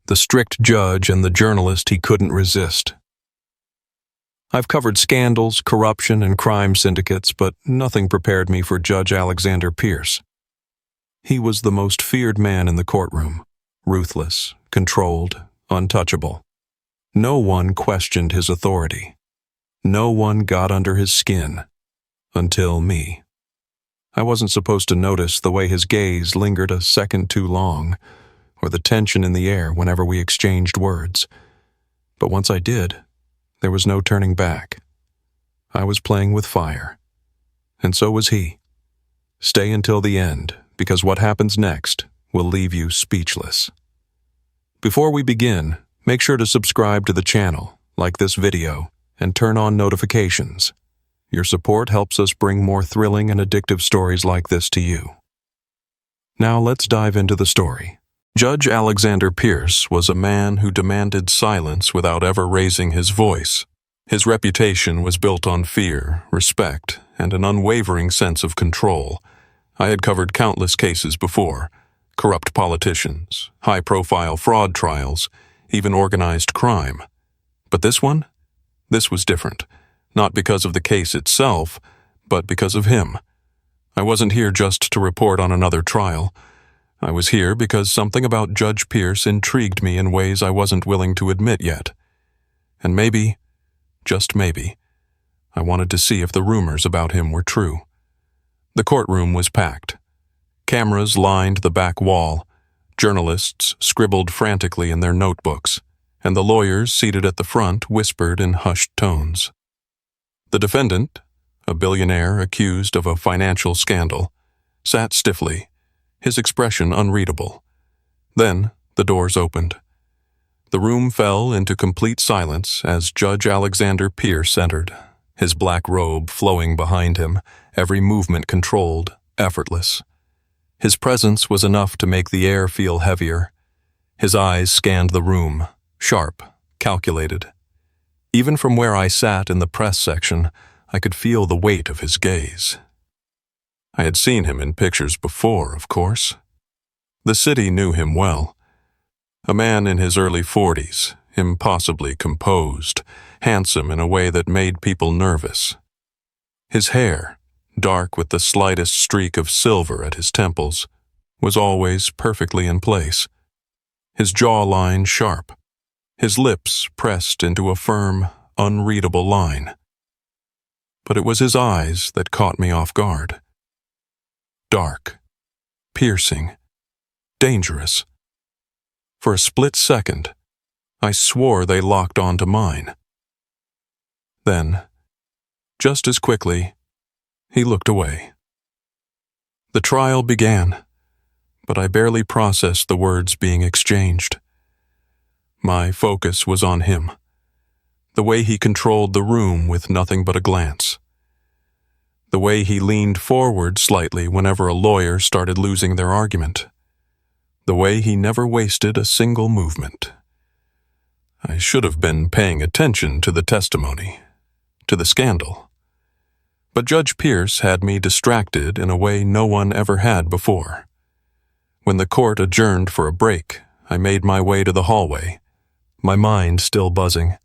the strict judge and the journalist he couldn't resist. I've covered scandals, corruption, and crime syndicates, but nothing prepared me for Judge Alexander Pierce. He was the most feared man in the courtroom, ruthless, controlled, untouchable. No one questioned his authority. No one got under his skin. Until me. I wasn't supposed to notice the way his gaze lingered a second too long, or the tension in the air whenever we exchanged words. But once I did, there was no turning back. I was playing with fire. And so was he. Stay until the end, because what happens next will leave you speechless. Before we begin, make sure to subscribe to the channel, like this video, and turn on notifications. Your support helps us bring more thrilling and addictive stories like this to you. Now let's dive into the story. Judge Alexander Pierce was a man who demanded silence without ever raising his voice. His reputation was built on fear, respect, and an unwavering sense of control. I had covered countless cases before: corrupt politicians, high-profile fraud trials, even organized crime. But this one? This was different, not because of the case itself, but because of him. I wasn't here just to report on another trial. I was here because something about Judge Pierce intrigued me in ways I wasn't willing to admit yet. And maybe, just maybe, I wanted to see if the rumors about him were true. The courtroom was packed. Cameras lined the back wall, journalists scribbled frantically in their notebooks, and the lawyers seated at the front whispered in hushed tones. The defendant, a billionaire accused of a financial scandal, sat stiffly, his expression unreadable. Then the doors opened. The room fell into complete silence as Judge Alexander Pierce entered, his black robe flowing behind him, every movement controlled, effortless. His presence was enough to make the air feel heavier. His eyes scanned the room, sharp, calculated. Even from where I sat in the press section, I could feel the weight of his gaze. I had seen him in pictures before, of course. The city knew him well. A man in his early 40s, impossibly composed, handsome in a way that made people nervous. His hair, dark with the slightest streak of silver at his temples, was always perfectly in place. His jawline sharp, his lips pressed into a firm, unreadable line. But it was his eyes that caught me off guard. Dark, piercing, dangerous. For a split second, I swore they locked onto mine. Then, just as quickly, he looked away. The trial began, but I barely processed the words being exchanged. My focus was on him, the way he controlled the room with nothing but a glance. The way he leaned forward slightly whenever a lawyer started losing their argument. The way he never wasted a single movement. I should have been paying attention to the testimony, to the scandal. But Judge Pierce had me distracted in a way no one ever had before. When the court adjourned for a break, I made my way to the hallway, my mind still buzzing.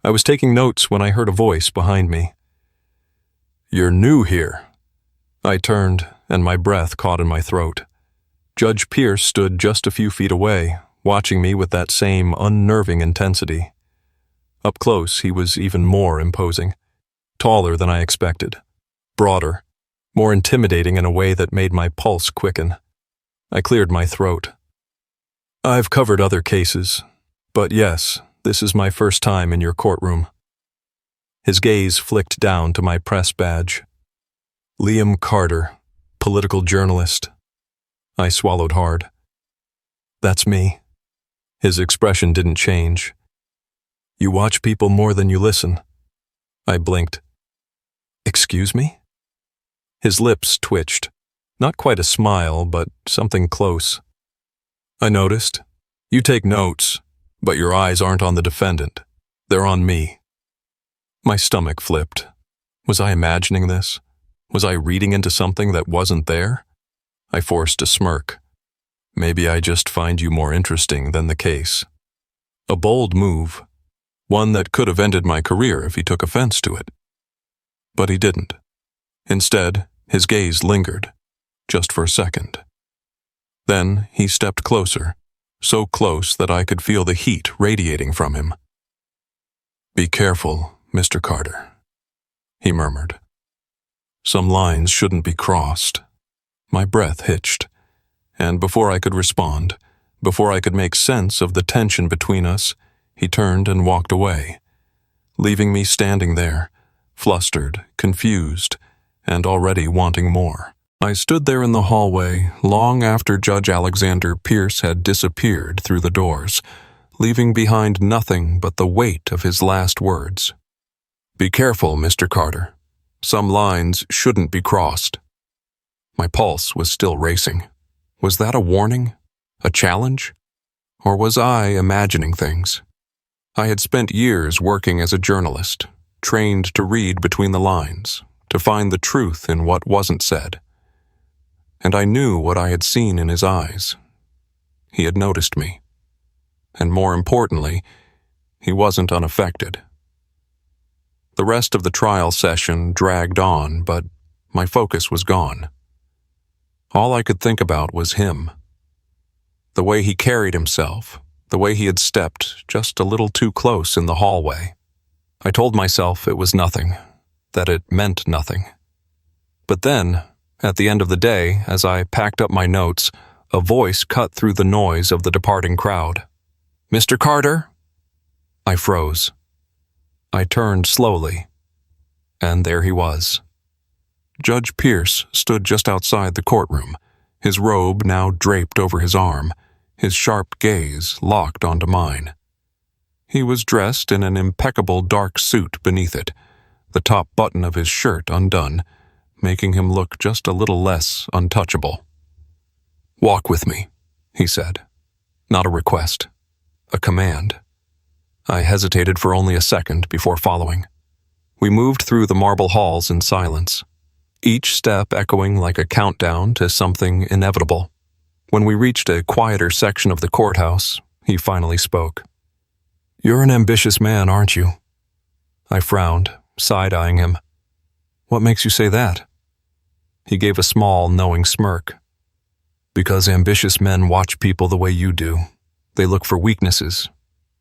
I was taking notes when I heard a voice behind me. "You're new here." I turned, and my breath caught in my throat. Judge Pierce stood just a few feet away, watching me with that same unnerving intensity. Up close, he was even more imposing. Taller than I expected. Broader. More intimidating in a way that made my pulse quicken. I cleared my throat. "I've covered other cases, but yes, this is my first time in your courtroom." His gaze flicked down to my press badge. "Liam Carter, political journalist." I swallowed hard. "That's me." His expression didn't change. "You watch people more than you listen." I blinked. "Excuse me?" His lips twitched. Not quite a smile, but something close. "I noticed. You take notes, but your eyes aren't on the defendant. They're on me." My stomach flipped. Was I imagining this? Was I reading into something that wasn't there? I forced a smirk. Maybe I just find you more interesting than the case. A bold move, one that could have ended my career if he took offense to it. But he didn't. Instead, his gaze lingered, just for a second. Then he stepped closer, so close that I could feel the heat radiating from him. "Be careful, Mr. Carter," he murmured. "Some lines shouldn't be crossed." My breath hitched, and before I could respond, before I could make sense of the tension between us, he turned and walked away, leaving me standing there, flustered, confused, and already wanting more. I stood there in the hallway long after Judge Alexander Pierce had disappeared through the doors, leaving behind nothing but the weight of his last words. "Be careful, Mr. Carter. Some lines shouldn't be crossed." My pulse was still racing. Was that a warning? A challenge? Or was I imagining things? I had spent years working as a journalist, trained to read between the lines, to find the truth in what wasn't said. And I knew what I had seen in his eyes. He had noticed me. And more importantly, he wasn't unaffected. The rest of the trial session dragged on, but my focus was gone. All I could think about was him. The way he carried himself, the way he had stepped just a little too close in the hallway. I told myself it was nothing, that it meant nothing. But then, at the end of the day, as I packed up my notes, a voice cut through the noise of the departing crowd. "Mr. Carter?" I froze. I turned slowly, and there he was. Judge Pierce stood just outside the courtroom, his robe now draped over his arm, his sharp gaze locked onto mine. He was dressed in an impeccable dark suit beneath it, the top button of his shirt undone, making him look just a little less untouchable. "Walk with me," he said. Not a request, a command. I hesitated for only a second before following. We moved through the marble halls in silence, each step echoing like a countdown to something inevitable. When we reached a quieter section of the courthouse, he finally spoke. "You're an ambitious man, aren't you?" I frowned, side-eyeing him. "What makes you say that?" He gave a small, knowing smirk. "Because ambitious men watch people the way you do. They look for weaknesses,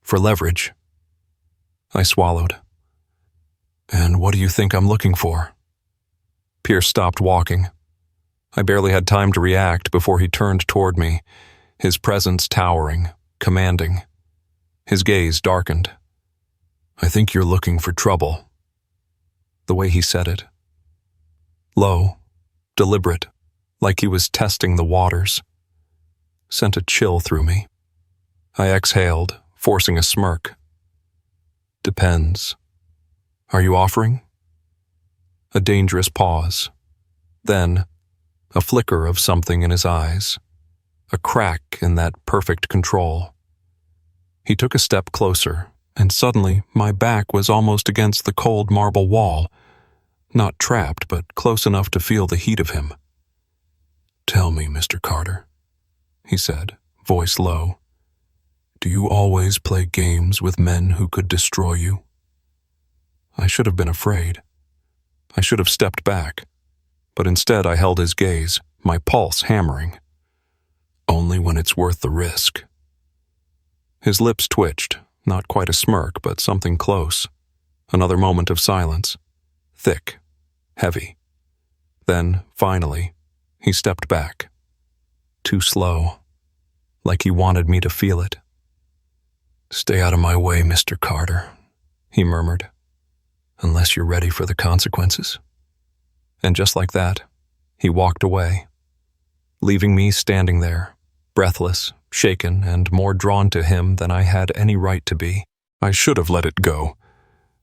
for leverage." I swallowed. "And what do you think I'm looking for?" Pierce stopped walking. I barely had time to react before he turned toward me, his presence towering, commanding. His gaze darkened. "I think you're looking for trouble." The way he said it. Low, deliberate, like he was testing the waters, sent a chill through me. I exhaled, forcing a smirk. "Depends. Are you offering?" A dangerous pause. Then, a flicker of something in his eyes. A crack in that perfect control. He took a step closer, and suddenly my back was almost against the cold marble wall, not trapped, but close enough to feel the heat of him. "Tell me, Mr. Carter," he said, voice low. "Do you always play games with men who could destroy you?" I should have been afraid. I should have stepped back, but instead I held his gaze, my pulse hammering. "Only when it's worth the risk." His lips twitched, not quite a smirk, but something close. Another moment of silence, thick, heavy. Then, finally, he stepped back. Too slow, like he wanted me to feel it. "Stay out of my way, Mr. Carter," he murmured. "Unless you're ready for the consequences." And just like that, he walked away, leaving me standing there, breathless, shaken, and more drawn to him than I had any right to be. I should have let it go.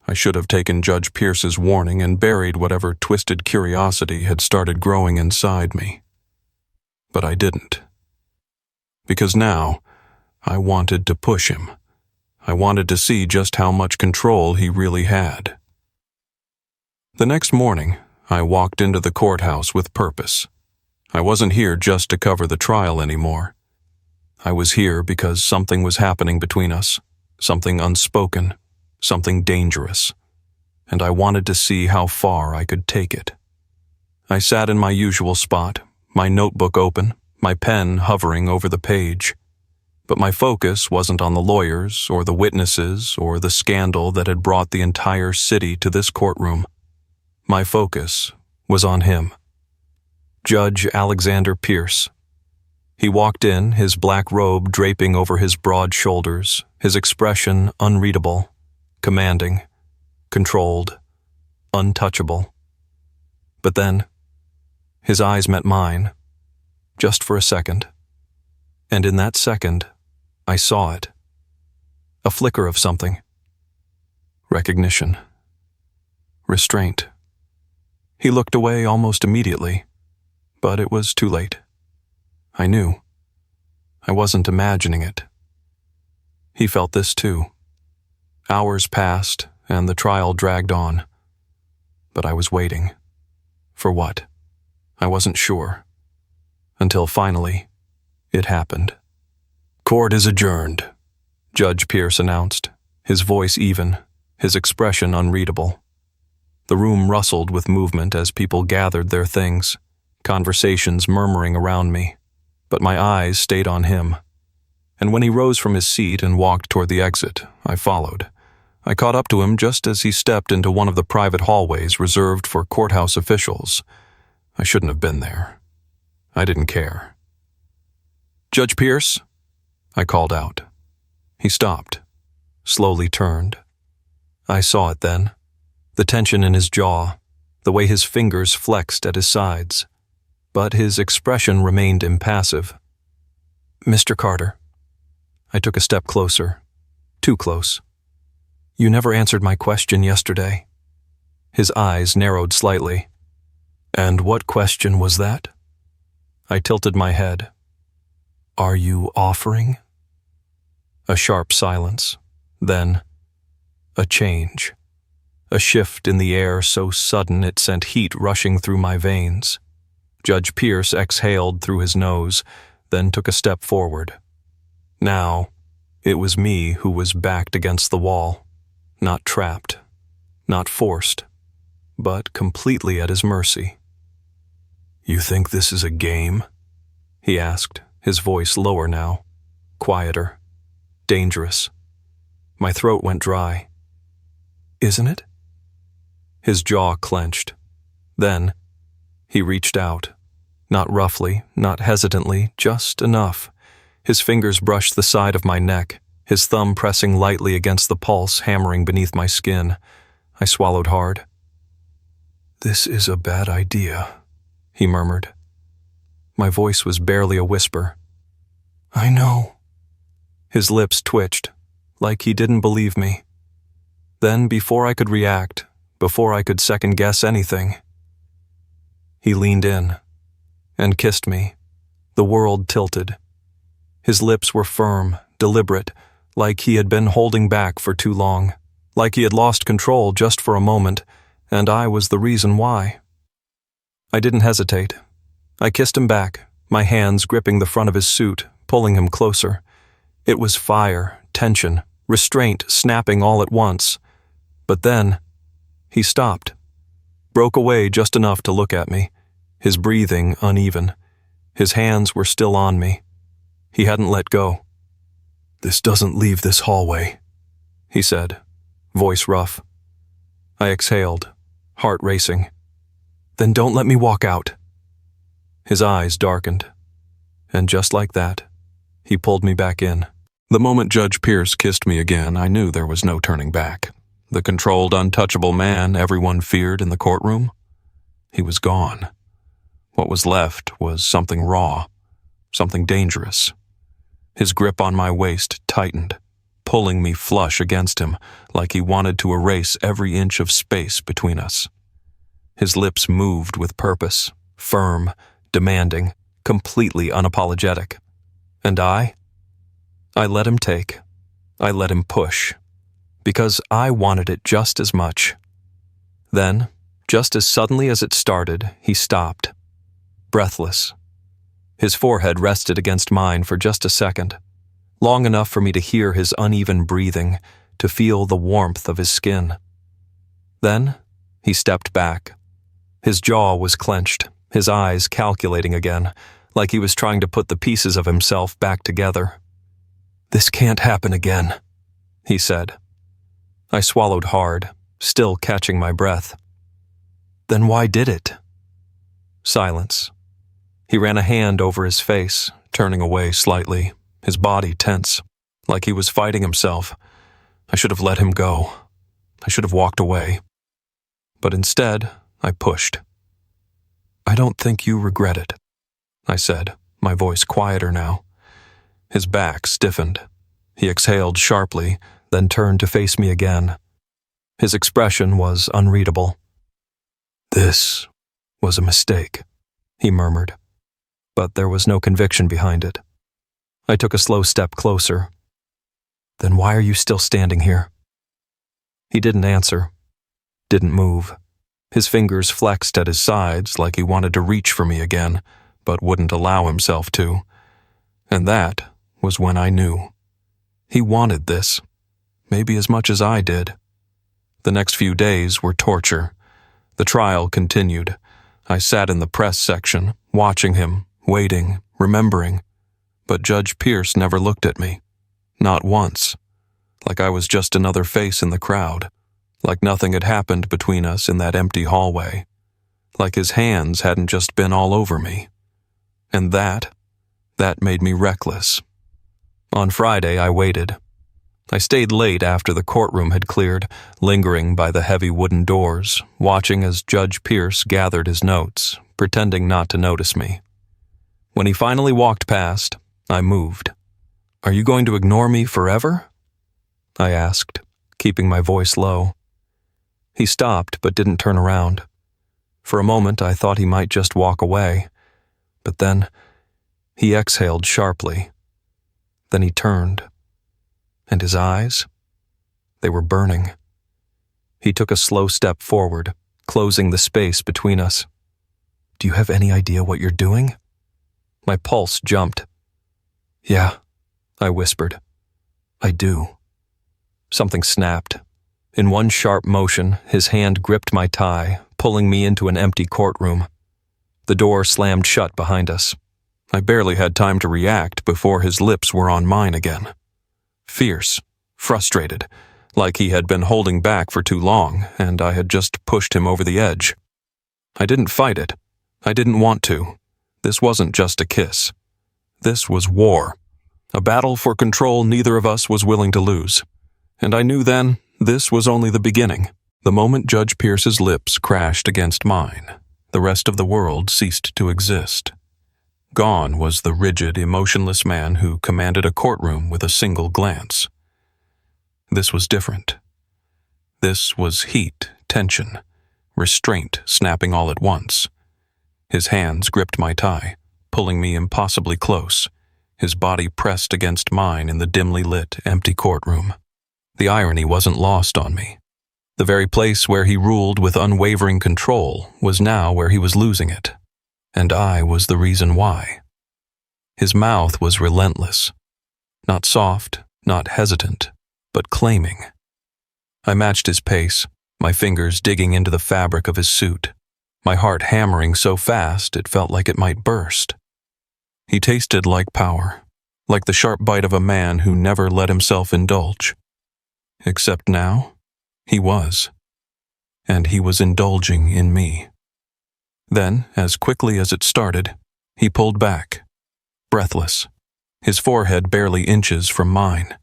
I should have taken Judge Pierce's warning and buried whatever twisted curiosity had started growing inside me. But I didn't. Because now, I wanted to push him. I wanted to see just how much control he really had. The next morning, I walked into the courthouse with purpose. I wasn't here just to cover the trial anymore. I was here because something was happening between us, something unspoken, something dangerous, and I wanted to see how far I could take it. I sat in my usual spot, my notebook open, my pen hovering over the page. But my focus wasn't on the lawyers or the witnesses or the scandal that had brought the entire city to this courtroom. My focus was on him. Judge Alexander Pierce. He walked in, his black robe draping over his broad shoulders, his expression unreadable, commanding, controlled, untouchable. But then, his eyes met mine, just for a second. And in that second, I saw it. A flicker of something. Recognition. Restraint. He looked away almost immediately, but it was too late. I knew. I wasn't imagining it. He felt this too. Hours passed, and the trial dragged on. But I was waiting. For what? I wasn't sure. Until finally, it happened. "Court is adjourned," Judge Pierce announced, his voice even, his expression unreadable. The room rustled with movement as people gathered their things, conversations murmuring around me, but my eyes stayed on him. And when he rose from his seat and walked toward the exit, I followed. I caught up to him just as he stepped into one of the private hallways reserved for courthouse officials. I shouldn't have been there. I didn't care. "Judge Pierce?" I called out. He stopped, slowly turned. I saw it then, the tension in his jaw, the way his fingers flexed at his sides. But his expression remained impassive. "Mr. Carter." I took a step closer, too close. "You never answered my question yesterday." His eyes narrowed slightly. "And what question was that?" I tilted my head. "Are you offering?" A sharp silence. Then, a change. A shift in the air so sudden it sent heat rushing through my veins. Judge Pierce exhaled through his nose, then took a step forward. Now, it was me who was backed against the wall, not trapped, not forced, but completely at his mercy. "You think this is a game?" he asked, his voice lower now, quieter, dangerous. My throat went dry. "Isn't it?" His jaw clenched. Then, he reached out, not roughly, not hesitantly, just enough. His fingers brushed the side of my neck, his thumb pressing lightly against the pulse hammering beneath my skin. I swallowed hard. "This is a bad idea," he murmured. My voice was barely a whisper. "I know." His lips twitched, like he didn't believe me. Then, before I could react, before I could second-guess anything, he leaned in and kissed me. The world tilted. His lips were firm, deliberate, like he had been holding back for too long, like he had lost control just for a moment, and I was the reason why. I didn't hesitate. I kissed him back, my hands gripping the front of his suit, pulling him closer. It was fire, tension, restraint snapping all at once. But then, he stopped, broke away just enough to look at me, his breathing uneven. His hands were still on me. He hadn't let go. "This doesn't leave this hallway," he said, voice rough. I exhaled, heart racing. "Then don't let me walk out." His eyes darkened, and just like that, he pulled me back in. The moment Judge Pierce kissed me again, I knew there was no turning back. The controlled, untouchable man everyone feared in the courtroom, he was gone. What was left was something raw, something dangerous. His grip on my waist tightened, pulling me flush against him, like he wanted to erase every inch of space between us. His lips moved with purpose, firm, demanding, completely unapologetic. And I let him take. I let him push. Because I wanted it just as much. Then, just as suddenly as it started, he stopped. Breathless. His forehead rested against mine for just a second, long enough for me to hear his uneven breathing, to feel the warmth of his skin. Then he stepped back. His jaw was clenched, his eyes calculating again, like he was trying to put the pieces of himself back together. "This can't happen again," he said. I swallowed hard, still catching my breath. "Then why did it?" Silence. He ran a hand over his face, turning away slightly, his body tense, like he was fighting himself. I should have let him go. I should have walked away. But instead, I pushed. "I don't think you regret it," I said, my voice quieter now. His back stiffened. He exhaled sharply, then turned to face me again. His expression was unreadable. "This was a mistake," he murmured, but there was no conviction behind it. I took a slow step closer. "Then why are you still standing here?" He didn't answer, didn't move. His fingers flexed at his sides like he wanted to reach for me again, but wouldn't allow himself to. And that was when I knew. He wanted this, maybe as much as I did. The next few days were torture. The trial continued. I sat in the press section, watching him, waiting, remembering. But Judge Pierce never looked at me. Not once. Like I was just another face in the crowd. Like nothing had happened between us in that empty hallway. Like his hands hadn't just been all over me. And that made me reckless. On Friday, I waited. I stayed late after the courtroom had cleared, lingering by the heavy wooden doors, watching as Judge Pierce gathered his notes, pretending not to notice me. When he finally walked past, I moved. "Are you going to ignore me forever?" I asked, keeping my voice low. He stopped but didn't turn around. For a moment, I thought he might just walk away. But then, he exhaled sharply. Then he turned. And his eyes? They were burning. He took a slow step forward, closing the space between us. "Do you have any idea what you're doing?" My pulse jumped. "Yeah," I whispered. "I do." Something snapped. In one sharp motion, his hand gripped my tie, pulling me into an empty courtroom. The door slammed shut behind us. I barely had time to react before his lips were on mine again. Fierce, frustrated, like he had been holding back for too long, and I had just pushed him over the edge. I didn't fight it. I didn't want to. This wasn't just a kiss. This was war. A battle for control neither of us was willing to lose. And I knew then this was only the beginning. The moment Judge Pierce's lips crashed against mine, the rest of the world ceased to exist. Gone was the rigid, emotionless man who commanded a courtroom with a single glance. This was different. This was heat, tension, restraint snapping all at once. His hands gripped my tie, pulling me impossibly close, his body pressed against mine in the dimly lit, empty courtroom. The irony wasn't lost on me. The very place where he ruled with unwavering control was now where he was losing it. And I was the reason why. His mouth was relentless. Not soft, not hesitant, but claiming. I matched his pace, my fingers digging into the fabric of his suit, my heart hammering so fast it felt like it might burst. He tasted like power, like the sharp bite of a man who never let himself indulge. Except now, he was. And he was indulging in me. Then, as quickly as it started, he pulled back, breathless, his forehead barely inches from mine.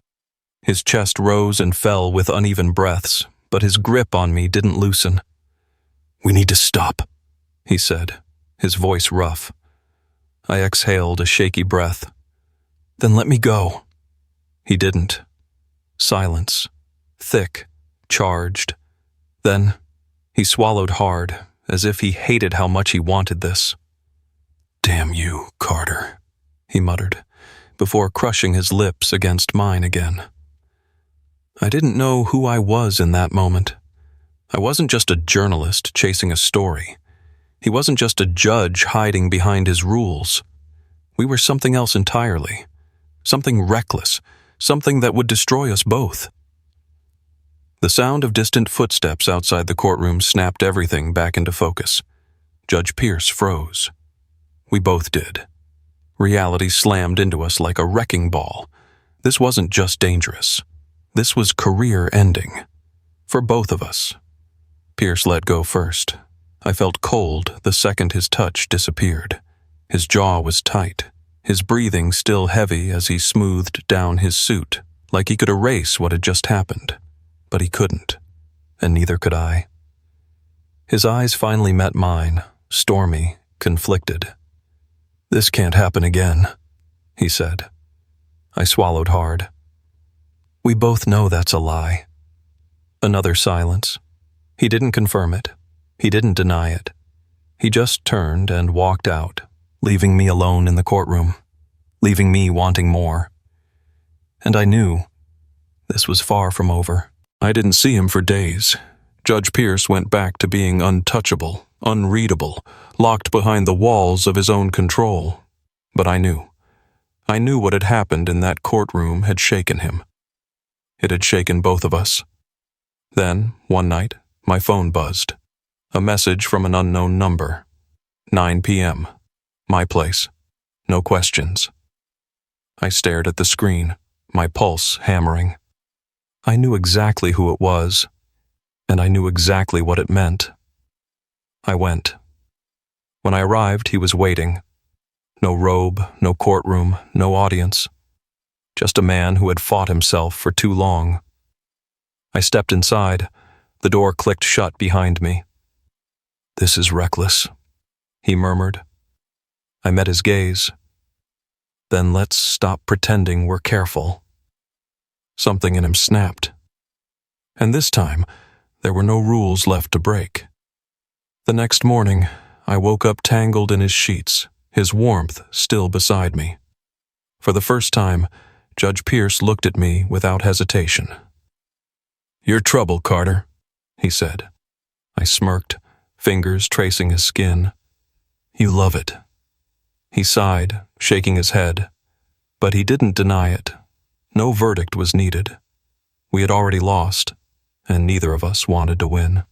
His chest rose and fell with uneven breaths, but his grip on me didn't loosen. "We need to stop," he said, his voice rough. I exhaled a shaky breath. "Then let me go." He didn't. Silence. Thick, charged. Then he swallowed hard, as if he hated how much he wanted this. "Damn you, Carter," he muttered, before crushing his lips against mine again. I didn't know who I was in that moment. I wasn't just a journalist chasing a story. He wasn't just a judge hiding behind his rules. We were something else entirely. Something reckless. Something that would destroy us both. The sound of distant footsteps outside the courtroom snapped everything back into focus. Judge Pierce froze. We both did. Reality slammed into us like a wrecking ball. This wasn't just dangerous. This was career-ending. For both of us. Pierce let go first. I felt cold the second his touch disappeared. His jaw was tight, his breathing still heavy as he smoothed down his suit, like he could erase what had just happened. But he couldn't, and neither could I. His eyes finally met mine, stormy, conflicted. "This can't happen again," he said. I swallowed hard. "We both know that's a lie." Another silence. He didn't confirm it. He didn't deny it. He just turned and walked out, leaving me alone in the courtroom, leaving me wanting more. And I knew this was far from over. I didn't see him for days. Judge Pierce went back to being untouchable, unreadable, locked behind the walls of his own control. But I knew. I knew what had happened in that courtroom had shaken him. It had shaken both of us. Then, one night, my phone buzzed. A message from an unknown number. 9 p.m. My place. No questions. I stared at the screen, my pulse hammering. I knew exactly who it was, and I knew exactly what it meant. I went. When I arrived, he was waiting. No robe, no courtroom, no audience. Just a man who had fought himself for too long. I stepped inside. The door clicked shut behind me. "This is reckless," he murmured. I met his gaze. "Then let's stop pretending we're careful." Something in him snapped. And this time, there were no rules left to break. The next morning, I woke up tangled in his sheets, his warmth still beside me. For the first time, Judge Pierce looked at me without hesitation. "You're trouble, Carter," he said. I smirked, fingers tracing his skin. "You love it." He sighed, shaking his head. But he didn't deny it. No verdict was needed. We had already lost, and neither of us wanted to win.